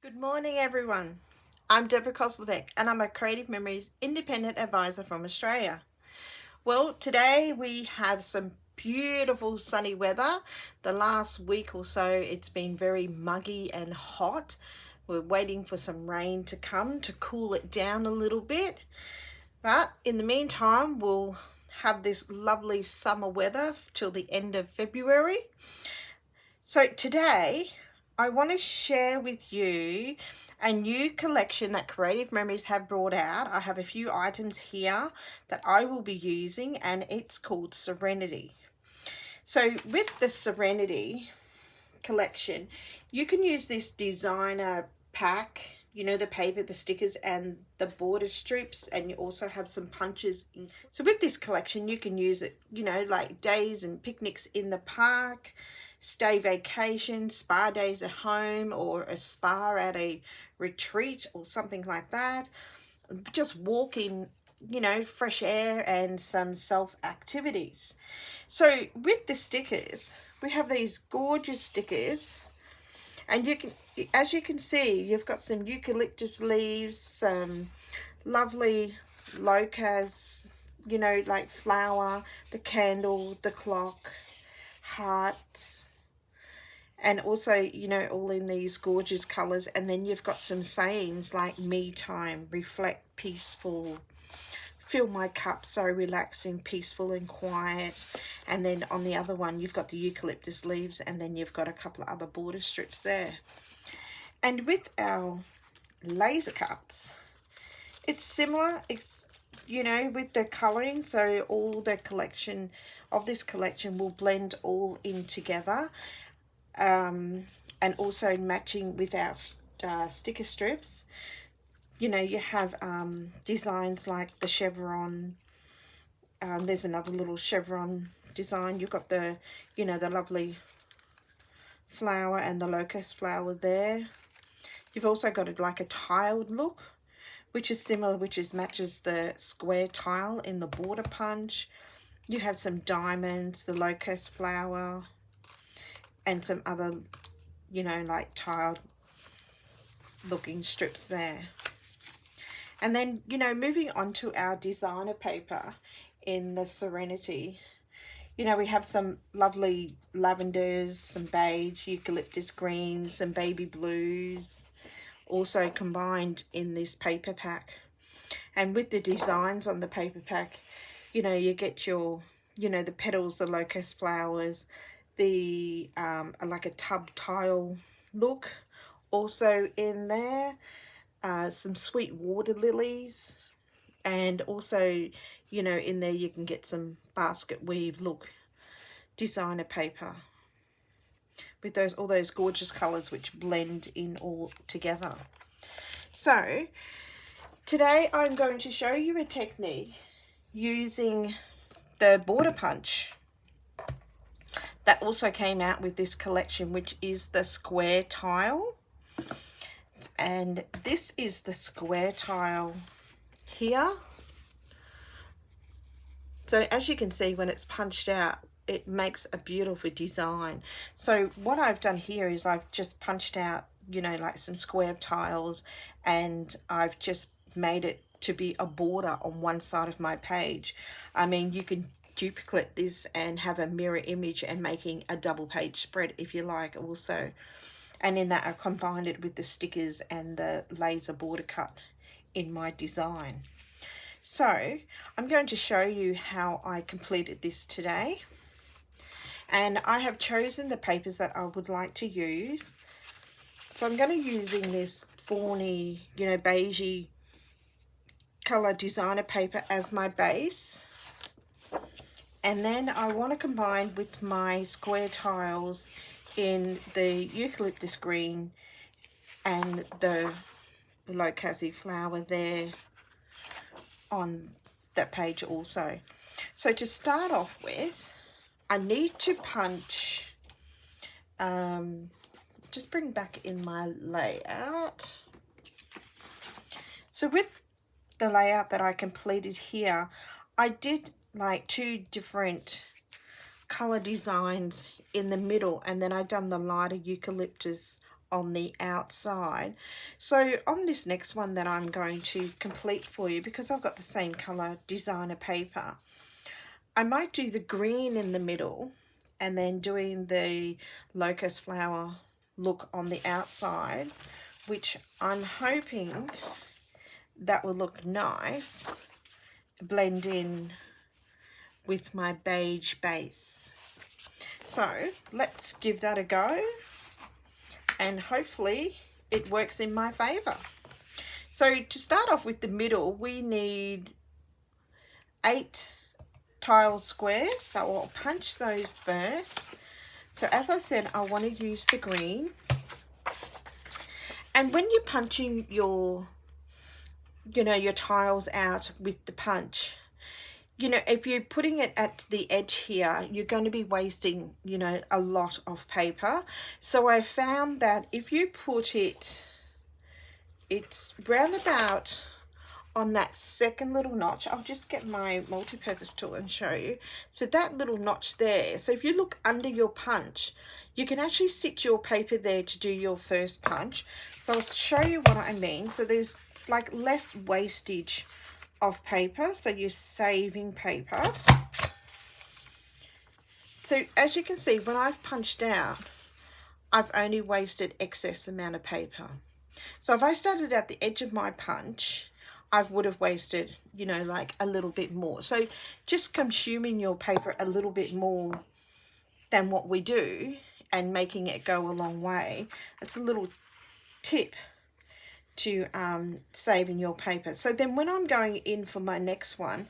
Good morning, everyone. I'm Deborah Koslovic, and I'm a Creative Memories Independent Advisor from Australia. Well, today we have some beautiful sunny weather. The last week or so, it's been very muggy and hot. We're waiting for some rain to come to cool it down a little bit. But in the meantime, we'll have this lovely summer weather till the end of February. So today, I want to share with you a new collection that Creative Memories have brought out. I have a few items here that I will be using, and it's called Serenity. So with the Serenity collection, you can use this designer pack, you know, the paper, the stickers, and the border strips, and you also have some punches. So with this collection, you can use it, you know, like days and picnics in the park, stay vacation, spa days at home, or a spa at a retreat or something like that. Just walk in, you know, fresh air and some self activities. So with the stickers, we have these gorgeous stickers, and you can, as you can see, you've got some eucalyptus leaves, some lovely locust, you know, like flower, the candle, the clock, hearts, and also, you know, all in these gorgeous colors. And then you've got some sayings like me time, reflect, peaceful, fill my cup, so relaxing, peaceful and quiet. And then on the other one, you've got the eucalyptus leaves, and then you've got a couple of other border strips there. And with our laser cuts, it's similar. It's, you know, with the coloring, so all the collection of this collection will blend all in together, and also matching with our sticker strips. You know, you have designs like the chevron. There's another little chevron design. You've got the, you know, the lovely flower and the locust flower there. You've also got it like a tiled look, which is similar, which is matches the square tile in the border punch. You have some diamonds, the locust flower, and some other, you know, like tiled looking strips there. And then, you know, moving on to our designer paper in the Serenity, you know, we have some lovely lavenders, some beige, eucalyptus greens, some baby blues, also combined in this paper pack. And with the designs on the paper pack, you know, you get your, you know, the petals, the locust flowers, the like a tub tile look also in there, some sweet water lilies, and also, you know, in there you can get some basket weave look designer paper with those, all those gorgeous colors which blend in all together. So today I'm going to show you a technique using the border punch that also came out with this collection, which is the square tile. And this is the square tile here. So as you can see, when it's punched out, it makes a beautiful design. So what I've done here is I've just punched out, you know, like some square tiles, and I've just made it to be a border on one side of my page. I mean, you can duplicate this and have a mirror image and making a double page spread if you like also. And in that, I combined it with the stickers and the laser border cut in my design. So I'm going to show you how I completed this today. And I have chosen the papers that I would like to use. So I'm going to be using this fawny, you know, beigey color designer paper as my base. And then I want to combine with my square tiles in the eucalyptus green and the locust flower there on that page also. So to start off with, I need to punch, just bring back in my layout. So with the layout that I completed here, I did like two different color designs in the middle, and then I done the lighter eucalyptus on the outside. So on this next one that I'm going to complete for you, because I've got the same color designer paper, I might do the green in the middle and then doing the locust flower look on the outside, which I'm hoping that will look nice, blend in with my beige base. So let's give that a go, and hopefully it works in my favor. So to start off with the middle, we need 8 tile squares, so I'll punch those first. So as I said, I want to use the green. And when you're punching your your tiles out with the punch, if you're putting it at the edge here, you're going to be wasting, a lot of paper. So I found that if you put it's round about on that second little notch. I'll just get my multi-purpose tool and show you. So that little notch there, so if you look under your punch, you can actually sit your paper there to do your first punch. So I'll show you what I mean. So there's like less wastage of paper, so you're saving paper. So as you can see, when I've punched out, I've only wasted excess amount of paper. So if I started at the edge of my punch, I would have wasted, like a little bit more. So just consuming your paper a little bit more than what we do and making it go a long way. That's a little tip to saving your paper. So then when I'm going in for my next one,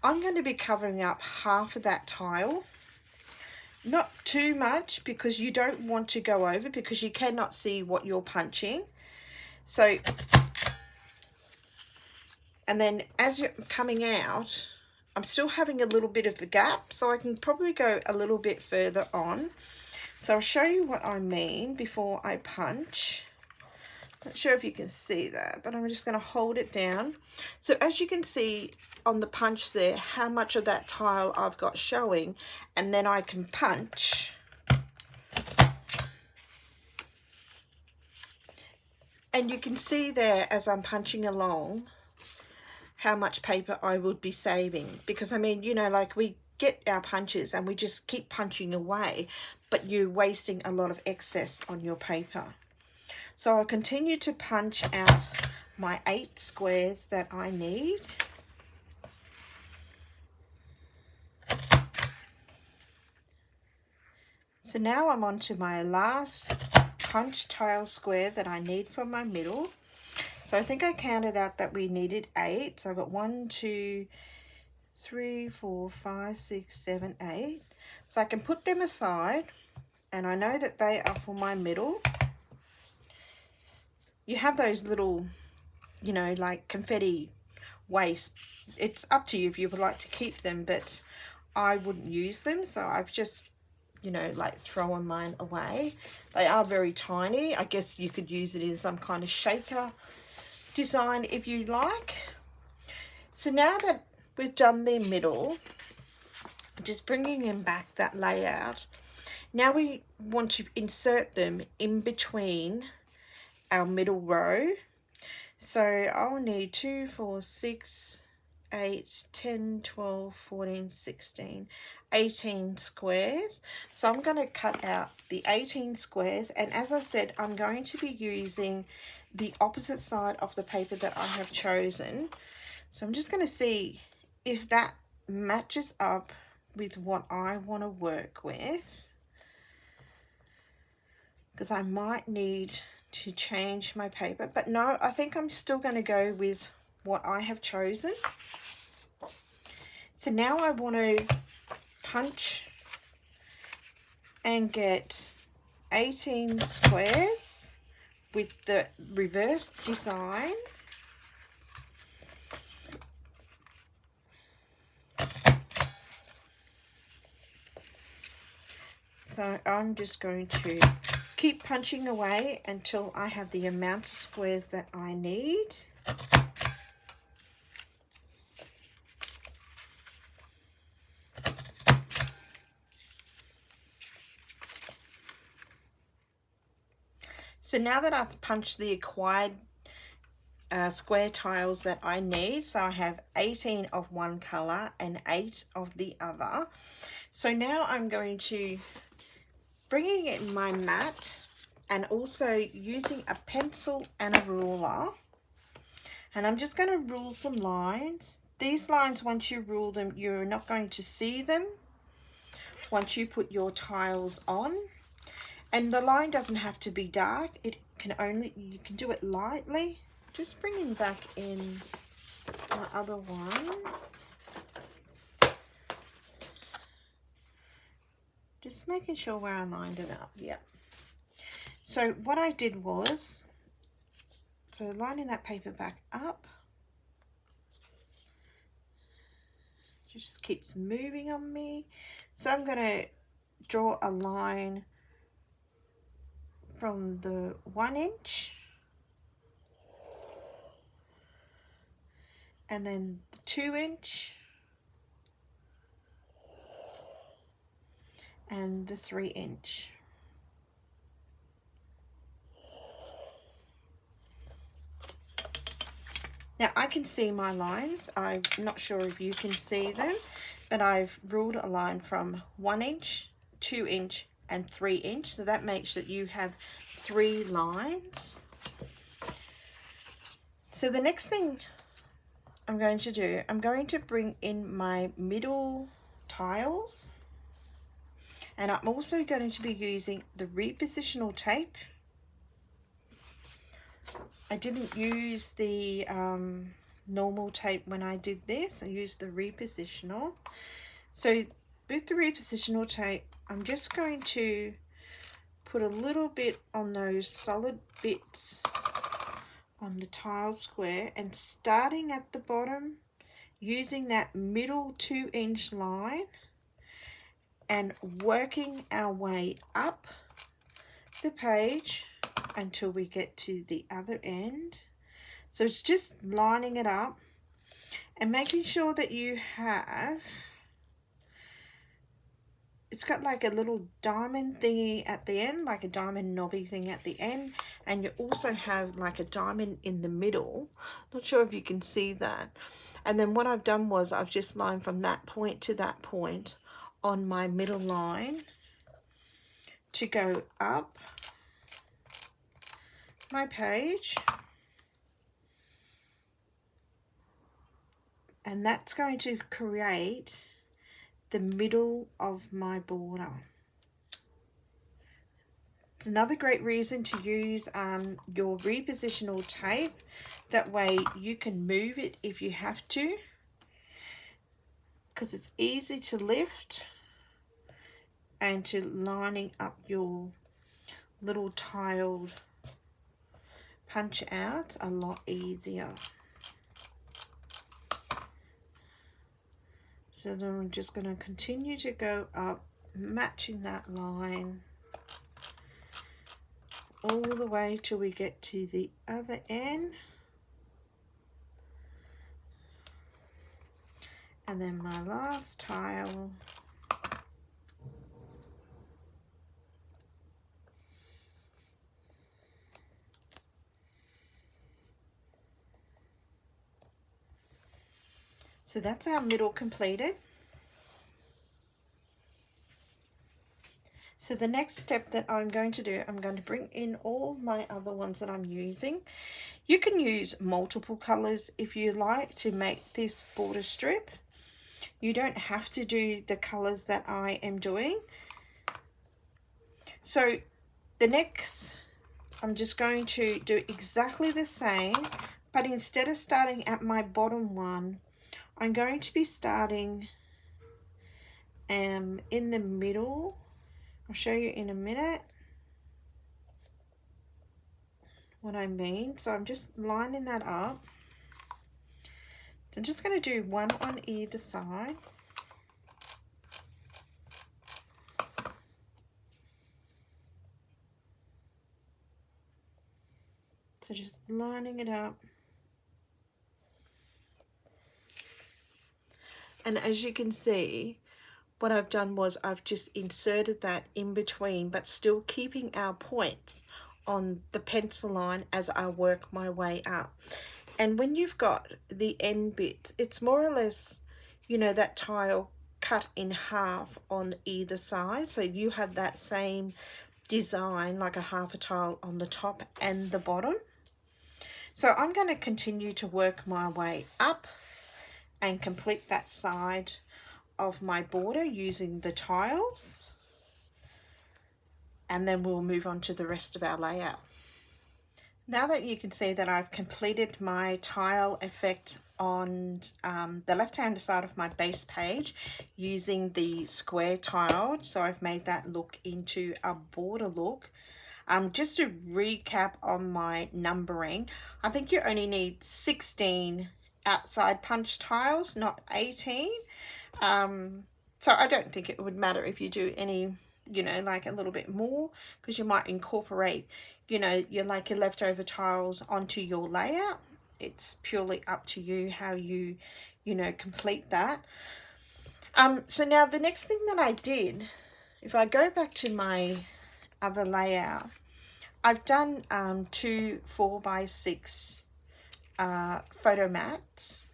I'm going to be covering up half of that tile. Not too much, because you don't want to go over, because you cannot see what you're punching. So, and then as you're coming out, I'm still having a little bit of a gap, so I can probably go a little bit further on. So I'll show you what I mean before I punch. Not sure if you can see that, but I'm just going to hold it down. So as you can see on the punch there, how much of that tile I've got showing, and then I can punch. And you can see there as I'm punching along how much paper I would be saving, because I mean, like we get our punches and we just keep punching away, but you're wasting a lot of excess on your paper. So I'll continue to punch out my 8 squares that I need. So now I'm on to my last punch tile square that I need for my middle. So I think I counted out that we needed 8. So I've got 1, 2, 3, 4, 5, 6, 7, 8. So I can put them aside, and I know that they are for my middle. You have those little, like confetti waste. It's up to you if you would like to keep them, but I wouldn't use them. So I've just, like throwing mine away. They are very tiny. I guess you could use it in some kind of shaker design if you like. So now that we've done the middle, just bringing in back that layout, now we want to insert them in between our middle row. So I'll need 2, 4, 6, 8, 10, 12, 14, 16, 18 squares. So I'm going to cut out the 18 squares, and as I said, I'm going to be using the opposite side of the paper that I have chosen. So I'm just going to see if that matches up with what I want to work with, because I might need to change my paper, but no, I think I'm still going to go with what I have chosen. So now I want to punch and get 18 squares with the reverse design. So I'm just going to keep punching away until I have the amount of squares that I need. So now that I've punched the acquired square tiles that I need, so I have 18 of one color and 8 of the other. So now I'm going to bring in my mat and also using a pencil and a ruler, and I'm just going to rule some lines. These lines, once you rule them, you're not going to see them once you put your tiles on. And the line doesn't have to be dark, it can only, you can do it lightly. Just bringing back in my other one. Just making sure where I lined it up. Yep. So what I did was, so lining that paper back up, just keeps moving on me. So I'm going to draw a line from the 1 inch, and then the 2 inch, and the 3 inch. Now I can see my lines. I'm not sure if you can see them, but I've ruled a line from 1 inch, 2 inch, and 3 inch. So that makes that you have 3 lines. So the next thing I'm going to do, I'm going to bring in my middle tiles, and I'm also going to be using the repositional tape. I didn't use the normal tape when I did this. I used the repositional. So with the repositional tape, I'm just going to put a little bit on those solid bits on the tile square, and starting at the bottom, using that middle 2 inch line and working our way up the page until we get to the other end. So it's just lining it up and making sure that you have, it's got like a little diamond thingy at the end, like a diamond knobby thing at the end, and you also have like a diamond in the middle. Not sure if you can see that. And then what I've done was I've just lined from that point to that point on my middle line to go up my page, and that's going to create the middle of my border. It's another great reason to use your repositional tape. That way you can move it if you have to, because it's easy to lift, and to lining up your little tiled punch out a lot easier. So then I'm just going to continue to go up, matching that line all the way till we get to the other end. And then my last tile. So that's our middle completed. So the next step that I'm going to do, I'm going to bring in all my other ones that I'm using. You can use multiple colors if you like to make this border strip. You don't have to do the colors that I am doing. So the next, I'm just going to do exactly the same, but instead of starting at my bottom one, I'm going to be starting in the middle. I'll show you in a minute what I mean. So I'm just lining that up. I'm just going to do one on either side. So just lining it up. And as you can see, what I've done was I've just inserted that in between, but still keeping our points on the pencil line as I work my way up. And when you've got the end bits, it's more or less, you know, that tile cut in half on either side, so you have that same design, like a half a tile on the top and the bottom. So I'm going to continue to work my way up and complete that side of my border using the tiles, and then we'll move on to the rest of our layout. Now that you can see that I've completed my tile effect on the left hand side of my base page using the square tile, so I've made that look into a border look. Just to recap on my numbering, I think you only need 16 outside punch tiles, not 18. So I don't think it would matter if you do any, you know, like a little bit more, because you might incorporate, you know, your leftover tiles onto your layout. It's purely up to you how you know, complete that. So now the next thing that I did, if I go back to my other layout, I've done 2 4x6 photo mats.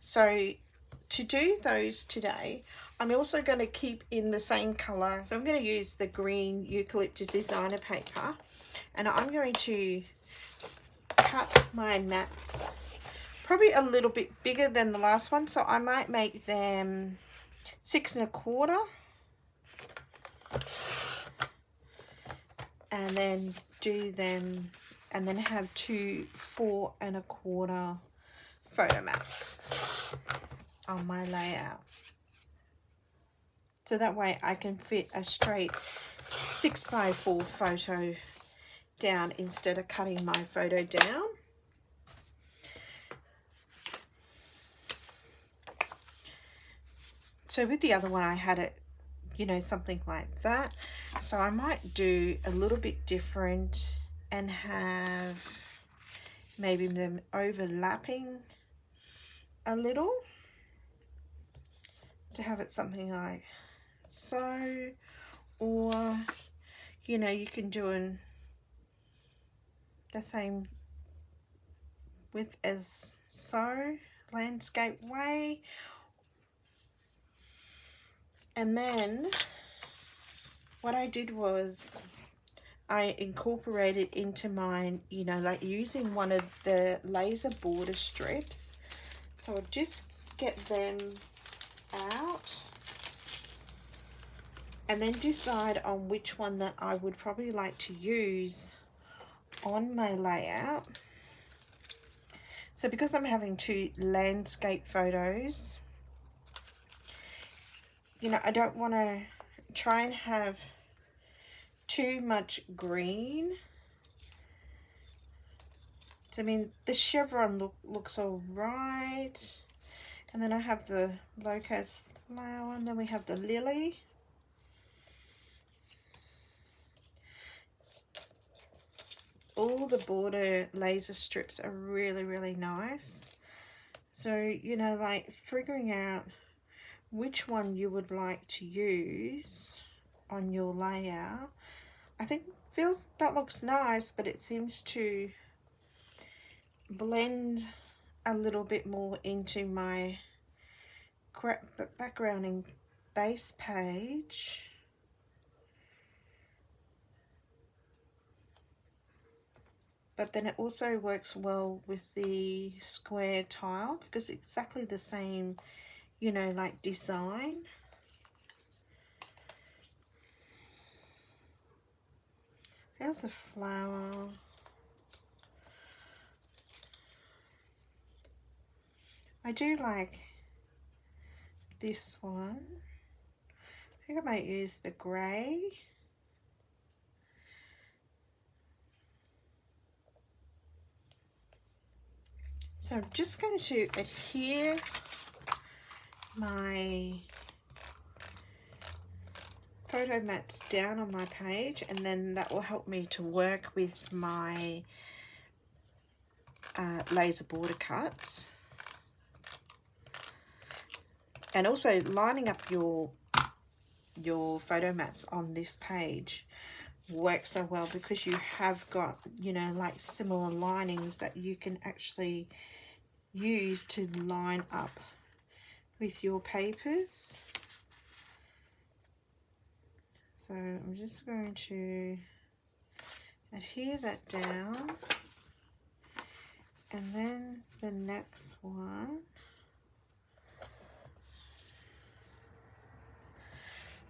So to do those today, I'm also going to keep in the same color. So I'm going to use the green eucalyptus designer paper, and I'm going to cut my mats probably a little bit bigger than the last one. So I might make them 6 1/4, and then do them, and then have 2 4 1/4 photo mats on my layout. So that way I can fit a straight 6x4 photo down instead of cutting my photo down. So with the other one I had it, you know, something like that. So I might do a little bit different and have maybe them overlapping a little to have it something like so, or, you know, you can do in the same width as so, landscape way. And then what I did was I incorporated into mine, you know, like using one of the laser border strips. So I'll just get them out and then decide on which one that I would probably like to use on my layout. So because I'm having 2 landscape photos, you know, I don't want to try and have too much green. So, I mean, the chevron looks all right. And then I have the locust flower, and then we have the lily. All the border laser strips are really, really nice. So, you know, like figuring out which one you would like to use on your layout. I think that looks nice, but it seems to blend a little bit more into my background and base page. But then it also works well with the square tile because it's exactly the same, you know, like design. Here's the flower. I do like this one. I think I might use the grey. So I'm just going to adhere my photo mats down on my page, and then that will help me to work with my laser border cuts. And also lining up your photo mats on this page work so well because you have got, you know, like similar linings that you can actually use to line up with your papers. So I'm just going to adhere that down, and then the next one.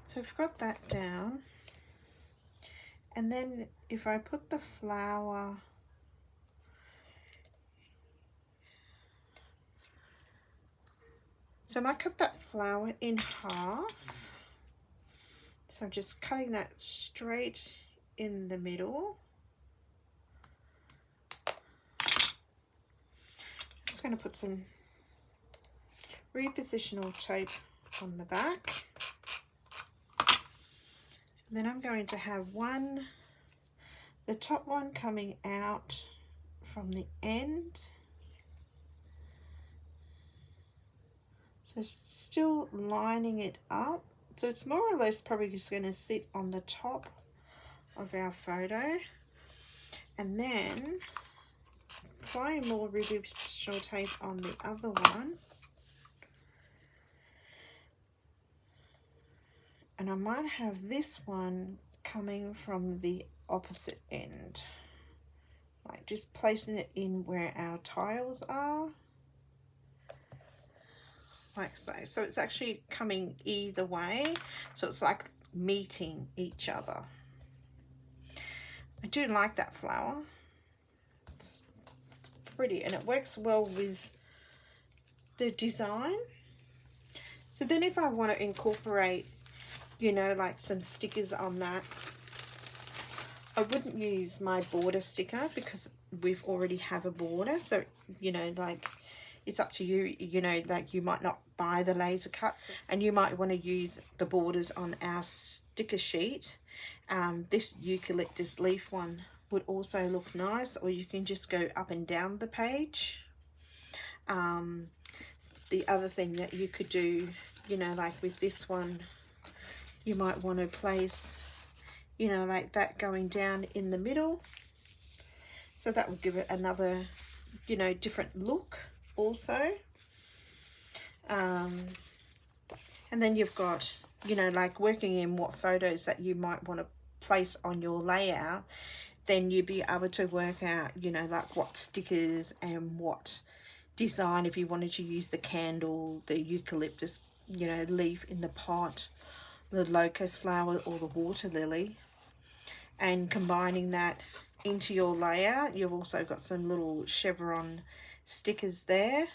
So I've got that down, and then if I put the flower so I might cut that flower in half. So I'm just cutting that straight in the middle. Just going to put some repositional tape on the back. And then I'm going to have the top one coming out from the end. So still lining it up. So it's more or less probably just going to sit on the top of our photo. And then applying more reversible tape on the other one. And I might have this one coming from the opposite end. Like just placing it in where our tiles are. Like so. So it's actually coming either way. So it's like meeting each other. I do like that flower. It's pretty, and it works well with the design. So then if I want to incorporate, you know, like some stickers on that, I wouldn't use my border sticker because we've already have a border. So, you know, like it's up to you, you know, like you might not buy the laser cuts and you might want to use the borders on our sticker sheet. This eucalyptus leaf one would also look nice, or you can just go up and down the page. The other thing that you could do, you know, like with this one, you might want to place, you know, like that going down in the middle. So that will give it another, you know, different look also. And then you've got, you know, like working in what photos that you might want to place on your layout, then you'd be able to work out, you know, like what stickers and what design, if you wanted to use the candle, the eucalyptus, you know, leaf in the pot, the locust flower or the water lily, and combining that into your layout. You've also got some little chevron stickers there,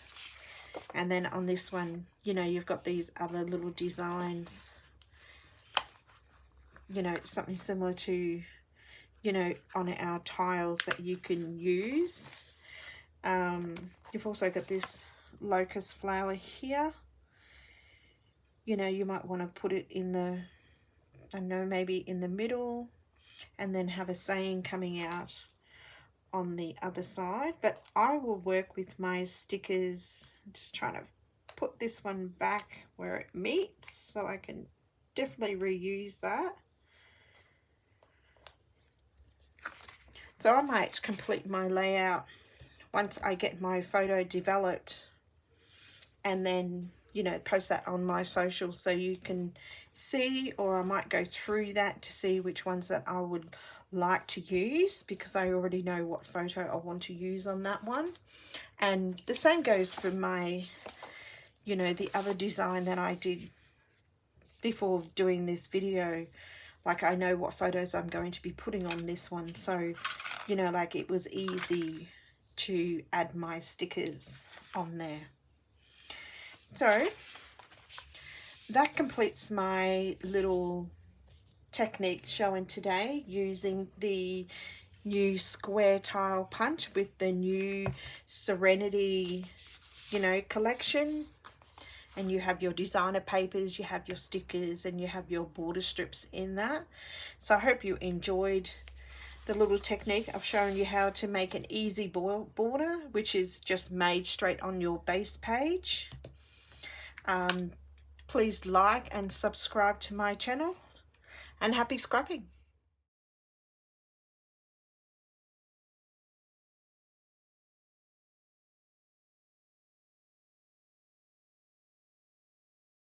and then on this one, you know, you've got these other little designs, you know, it's something similar to, you know, on our tiles that you can use. You've also got this locust flower here. You know, you might want to put it in the, I don't know, maybe in the middle, and then have a saying coming out on the other side. But I will work with my stickers. I'm just trying to put this one back where it meets so I can definitely reuse that. So I might complete my layout once I get my photo developed, and then, you know, post that on my socials so you can see, or I might go through that to see which ones that I would like to use, because I already know what photo I want to use on that one. And the same goes for my, you know, the other design that I did before doing this video. Like, I know what photos I'm going to be putting on this one, so, you know, like it was easy to add my stickers on there. So that completes my little technique showing today using the new square tile punch with the new Serenity, you know, collection. And you have your designer papers, you have your stickers, and you have your border strips in that. So I hope you enjoyed the little technique. I've shown you how to make an easy border, which is just made straight on your base page. Please like and subscribe to my channel, and happy scrapping.